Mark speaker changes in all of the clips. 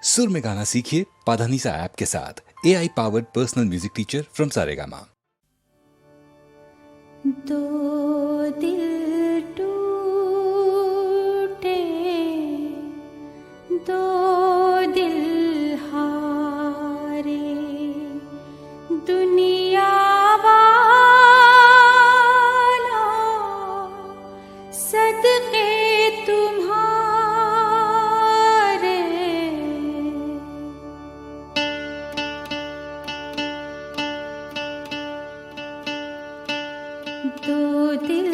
Speaker 1: सुर में गाना सीखिए पाधानीसा ऐप के साथ। AI powered personal music teacher from Saregama.
Speaker 2: दो दिल टूटे, दो दिल हारे, दुनिया वाला सदके तुम्हारे। दो दिल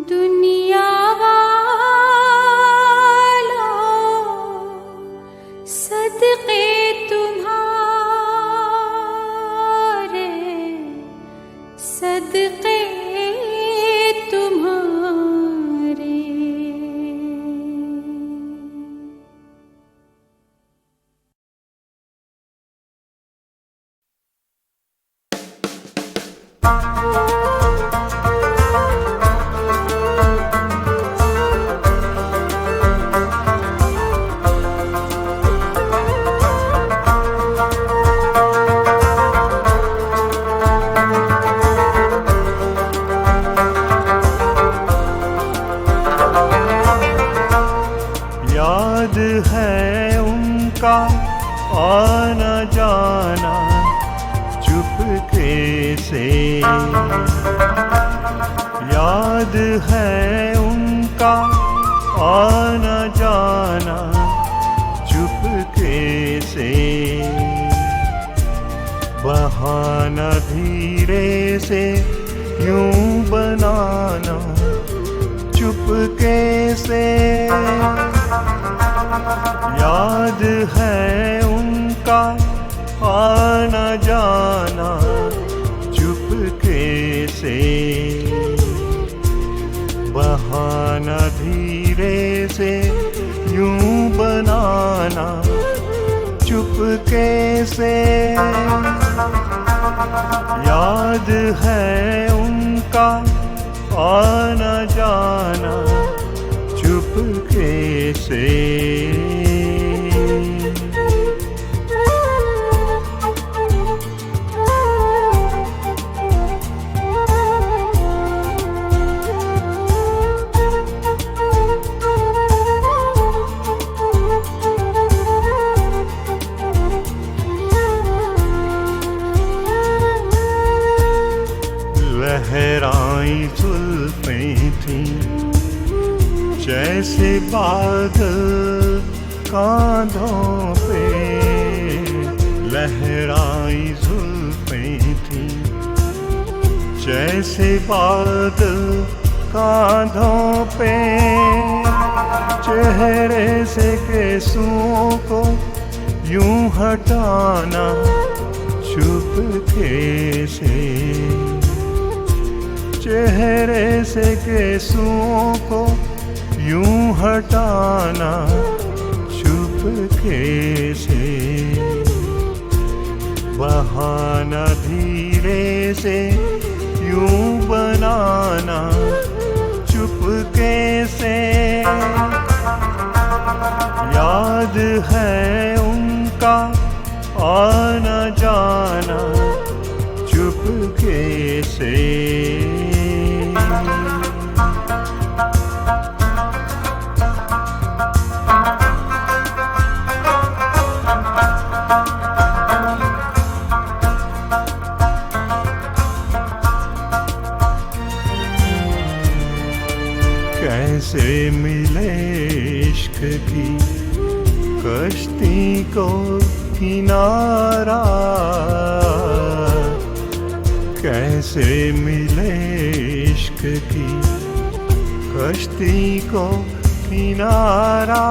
Speaker 2: दुनिया वालों सदके तुम्हारे, सदके तुम्हारे।
Speaker 3: याद है उनका आना जाना चुपके से, याद है उनका आना जाना चुपके से। बहाना धीरे से यूं बनाना चुपके से। याद है उनका आना जाना चुपके से। बहाना धीरे से यूं बनाना चुपके से। याद है उनका आना जाना चुपके से। लहराई जुल्फें थीं जैसे बादल कांधों पे। लहराई जुल्फें थीं जैसे बादल कांधों पे। चेहरे से केसों को यूं हटाना चुपके से। चेहरे से केसों को यूं हटाना चुपके से। बहाना धीरे से यूं बनाना चुपके से। याद है उनका आना जाना चुपके से। कैसे मिले इश्क की कश्ती को किनारा। कैसे मिले इश्क की कश्ती को किनारा।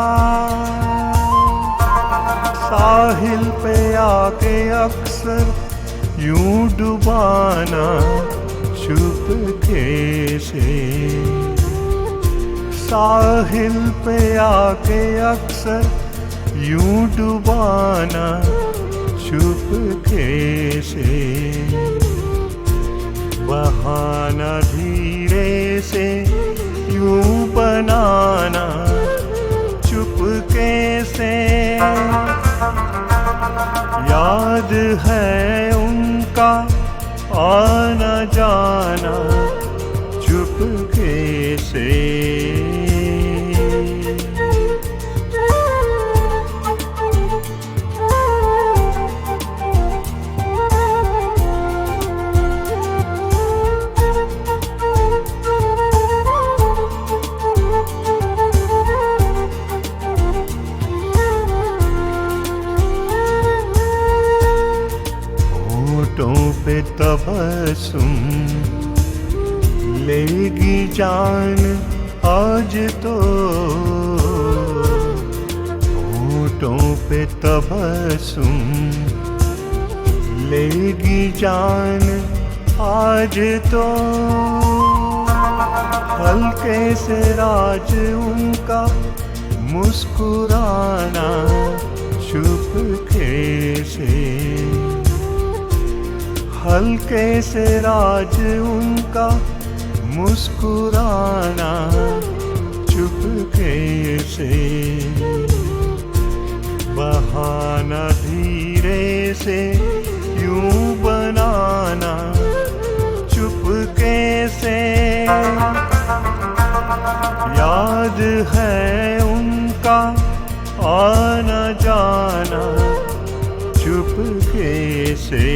Speaker 3: साहिल पे आके अक्सर यूं डुबाना चुपके से। साहिल पे आके अक्सर यूं डुबाना चुपके से। बहाना धीरे से यूं बनाना चुपके से। याद है उनका आना जाना चुपके से। होठों पे तबस्सुम जान आज तो होठों पे तबस्सुम लेगी जान आज तो हल्के से राज उनका मुस्कुराना चुपके से हल्के से राज उनका मुस्कुराना चुपके से बहाना धीरे से यूं बनाना चुपके से याद है उनका आना जाना चुपके से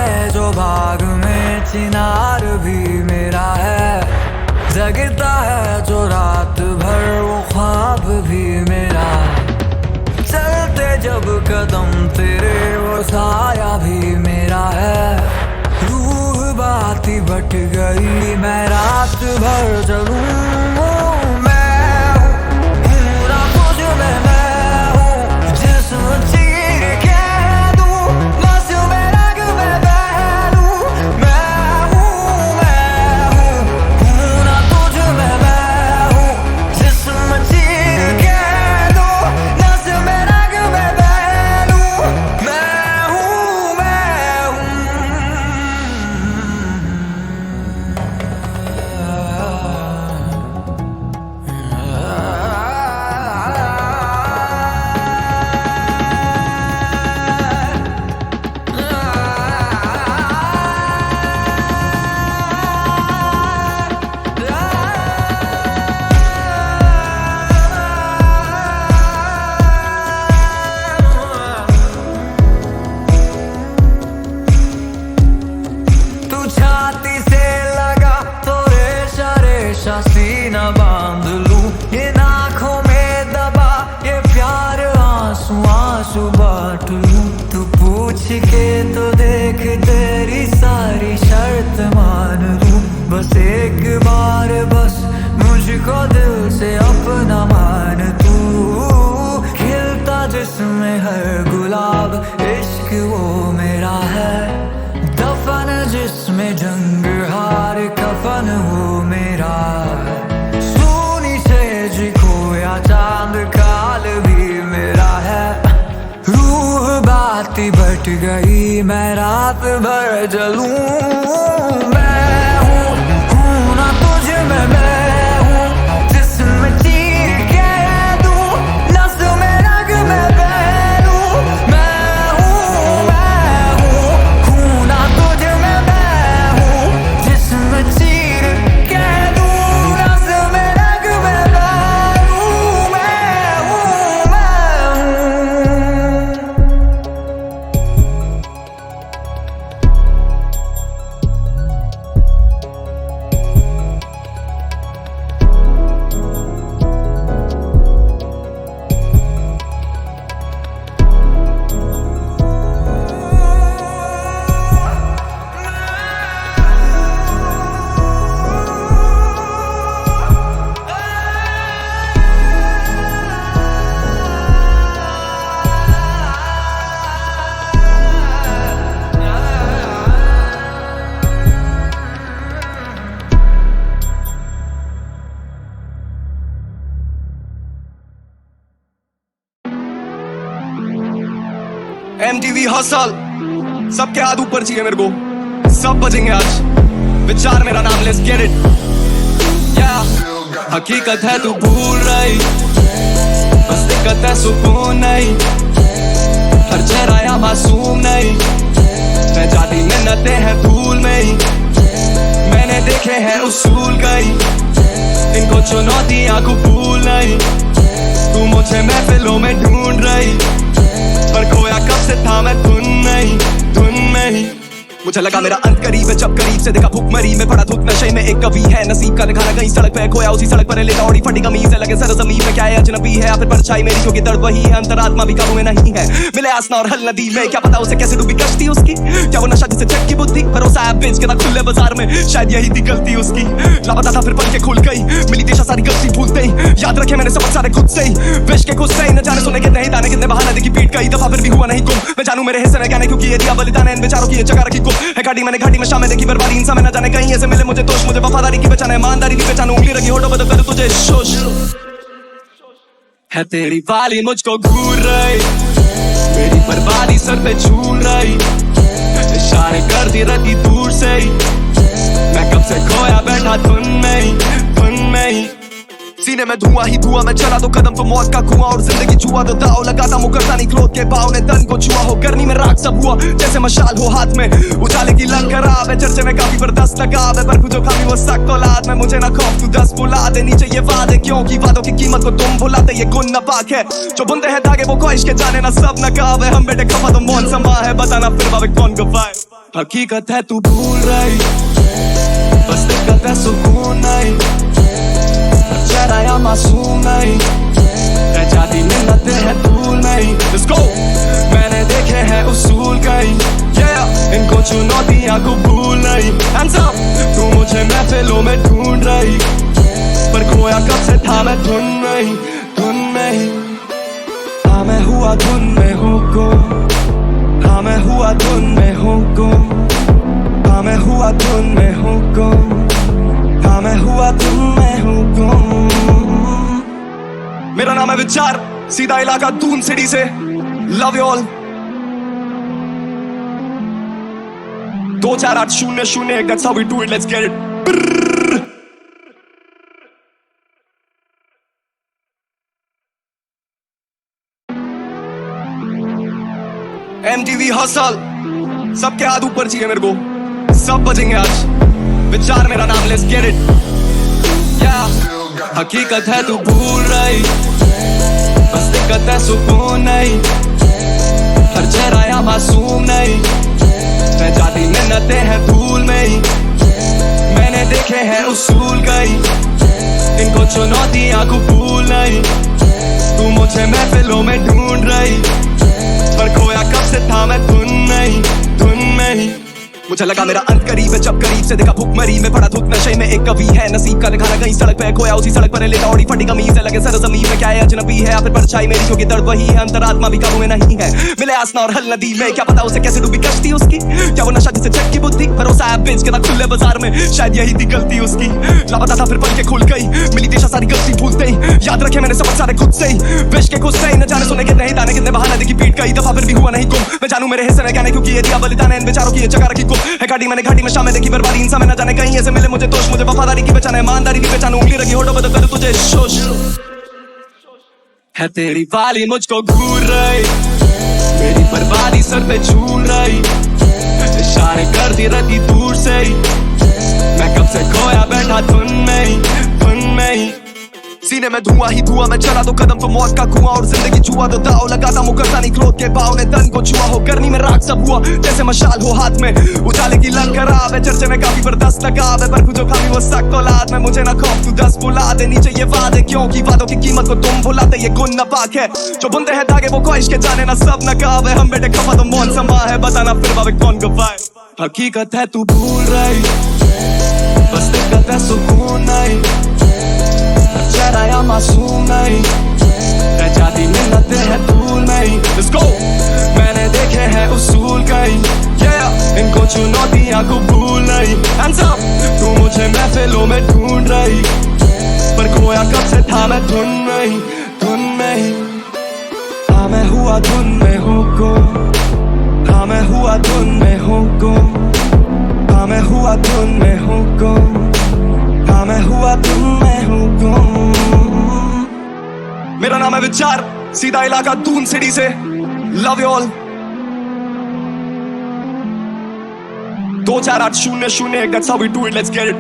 Speaker 4: है जो भाग में चिनार भी मेरा है, जगता है जो रात भर वो ख्वाब भी मेरा, चलते जब कदम तेरे वो साया भी मेरा है, रूह बात ही बट गई मैं रात भर जलूं, मैं पूरा कुछ मैं हूँ जिस्म चीर के दूं, बस में रग में बह लूं, मैं हूँ पूरा कुछ मैं हूँ जिस्म चीर के दूं, बस में रग में बह लूं, मैं हूँ तू छाती से लगा तो रेशा रेशा सीना बांध लूं, ये आँखों में दबा ये प्यार आंसू आंसू बांट लूं, तू पूछ के तो देख तेरी सारी शर्त मान लूं, बस एक बार बस मुझको दिल से अपना मान, तू खिलता जिसमें हर गुलाब इश्क वो मेरा है, दफन जिसमें जंग हार कफन वो मेरा, सोनी सेज खोया चांद काल भी मेरा है, रूह बाती बट गई मैं रात भर जलूं, मैं हूँ ना तुझ में मैं हूँ जिस्म चीर के दूं, नस में रग में बह लूं, मैं हूँ ना तुझ में मैं हूँ जिस्म चीर के दूं, नस में रग में बह लूं, मैं हूँ
Speaker 5: MTV हसल सबके हाथ ऊपर चाहिए मेरे को, सब बजेंगे आज, विचार मेरा नाम लेट्स गेट इट, हकीकत है तू भूल रही, बस दिक्कत है सुकून नहीं, हर चेहरा या मासूम नहीं, मैं जाती मिन्नतें हैं धूल में ही, मैंने देखे हैं उसूल गई, इनको चुनौतियां कबूल नहीं, तू मुझे महफिलों में ढूंढ रही, पर खोया कब से था मैं धुन नहीं, मुझे लगा मेरा अंत करीब है जब करीब से देखा भुखमरी में पड़ा धुक नशे में एक कवि है, नसीब का लिखाना कहीं सड़क पे खोया उसी सड़क पर लेटा औड़ी फटी कमीज है, लगे सर ज़मीन में क्या है अजनबी है या फिर परछाई मेरी, क्योंकि दर्द वही है अंतरात्मा भी काबू में नहीं है, मिले आसना और हल नदी में, क्या पता उसे कैसे डूबी कश्ती उसकी, क्या वो नशा जिसे चट की बुद्धि भरोसा है बेच के था खुले बाजार में, शायद यही थी गलती उसकी, लापता था फिर पल के खुल गई, मिली दिशा सारी गलती भूलते ही, याद रखे मैंने सबक सारे खुद से ही, बेच के खुद से ही, न जाने सुने कितने ही दाने कितने बहाने देखी पीट कई दफा फिर भी हुआ नहीं गुम, मैं जानू मेरे हिस्से में क्या नहीं, क्योंकि ये दिया बलिदान है इन बेचारों की ये जगह रखी गुम है, घाटी मैंने घाटी में शामें देखी बर्बादी, इंसान में न जाने कहीं ऐसे मिले मुझे दोष, मुझे वफादारी की पहचान है ईमानदारी की पहचान, उंगली रखी होठों पे तो करूं तुझे शोष, है तेरी वाली मुझको घूर रही, मेरी बर्बादी सर पे झूल रही, इशारे करती रहती दूर से ही, मैं कब से खोया बैठा धुन में ही, सीने में धुआं ही धुआं, मैं चला तो कदम तो मौत का कुआं, और जिंदगी छुआ तो दाव लगाता मुकरता नहीं क्रोध के भाव ने तन को छुआ हो, गर्मी में राख सब हुआ जैसे मशाल हो हाथ में, उजाले की लंग खराब है, चर्चे में काफी पर दस्त लगा है, पर जो खामी वो सख्त औलाद में, मुझे ना खौफ तू 10 बुला दे, नीचे ये वादे क्योंकि वादों की कीमत को तुम भुलाते, ये गुण नापाक है जो बुनते हैं धागे वो ख्वाहिश के जाने ना सब नकाब है, हम बेटे खफा तो मौत समा है, बताना फिर बाबे कौन गवाए। हकीकत है तू भूल रही, बस दिक्कत है सुकून नहीं, चेहरा या मासूम नहीं, रह जाती मिन्नतें हैं धूल नहीं। Let's go, मैंने देखे हैं उसूल कई, yeah, इनको चुनौतियां कबूल नहीं। Hands up, तू मुझे महफिलों में ढूंढ रही, पर खोया कब से था मैं धुन में ही। हाँ मैं हुआ धुन में हूँ गुम, हाँ मैं हुआ धुन में हूँ गुम, हाँ मैं हुआ धुन में हूँ गुम, हाँ मैं हुआ धुन में हूँ गुम। मेरा नाम है विचार, सीधा इलाका दून सिटी से। Love you all. 24801, that's how we do it, let's get it. MTV hustle, सबके हाथ ऊपर चाहिए मेरे को, सब बजेंगे आज। विचार मेरा नाम, let's get it. Yeah, हकीकत है तू भूल रही, बस दिक्कत है सुकून नहीं, हर चेहरा या मासूम नहीं, रह जाती मिन्नतें हैं धूल में ही। मैंने देखे हैं उसूल कई, इनको चुनौतियां कबूल नहीं। तू मुझे महफिलों में ढूंढ रही, पर खोया कब से था मैं धुन में ही। मुझे लगा मेरा अंत करीब है, जब करीब से देखा भूखमरी में पड़ा धुत नशे में एक कवि है। नसीब का लिखाना कहीं सड़क पे खोया, उसी सड़क पर लेटा ओढ़ी फटी कमीज है। लगे सर जमीन में क्या है अजनबी है, या फिर परछाई मेरी क्योंकि दर्द वही है, अंतरात्मा भी काबू में नहीं है। मिले आसना और हल नदी में, क्या पता उसे कैसे डूबी कश्ती उसकी, क्या वो नशा जिसे चट की बुद्धि, भरोसा है बेच के ना खुले बाजार में, शायद यही थी गलती उसकी। लापता था फिर पल के खुल गई, मिली दिशा सारी गलती भूलते ही। याद रखे मैंने सबक सारे खुद से ही, विश के खुद से ही। न जाने सुने कितने ही ताने, कितने बहाने देखी पीट कई दफा, फिर भी हुआ नहीं गुम। मैं जानू मेरे हिस्से में क्या नहीं, क्योंकि ये दिया बलिदान है इन बेचारों की, ये जगह रखी गुम है। घाटी मैंने घाटी में शामें देखी बर्बादी, इंसान में न जाने कहीं ऐसे मिले मुझे दोष। मुझे वफादारी की पहचान है, ईमानदारी की पहचान, उंगली रखी होठों पे तो कर तुझे शोष है। तेरी वाली मुझको घूर रही, मेरी बर्बादी सर पे झूल रही, इशारे करती रहती दूर से ही। मैं कब से खोया बैठा धुन में ही। सीने में धुआं ही धुआं, मैं चला तो कदम तो मौत का कुआं, और जिंदगी जुआ तो दाव लगाता मुकरता नहीं क्रोध के भाव ने तन को छुआ हो। गर्मी में राख सब हुआ जैसे मशाल हो हाथ में, उजाले की लंग खराब है, चर्चे में काफी बर्दाश्त लगाव है, पर कुछ खामी वो सख्त औलाद में। मुझे ना खौफ तू 10 बुला दे, नीचे ये वादे क्योंकि वादों की कीमत को तुम भुलाते। ये गुण नापाक है जो बुनते हैं धागे, वो ख्वाहिश के जाने ना सब नकाब है। हम बेटे खफा तो मौन समा है, बताना फिर बाबे कौन गवाए। हकीकत है तू भूल रही, बस दिक्कत है सुकून नहीं, चेहरा या मासूम नहीं, रह जाती मिन्नतें हैं धूल नहीं। Let's go, मैंने देखे हैं उसूल कई, yeah, इनको चुनौतियां कबूल नहीं। Hands up, तू मुझे महफिलों में ढूंढ रही, पर खोया कब से था मैं धुन में ही। हाँ मैं हुआ धुन में हूँ गुम, हाँ मैं हुआ धुन में हूँ गुम, हाँ मैं हुआ धुन में हूँ गुम, हाँ मैं हुआ धुन में हूँ गुम। मेरा नाम है विचार, सीधा इलाका दून सिटी से। Love you all. 24801, that's how we do it, let's get it.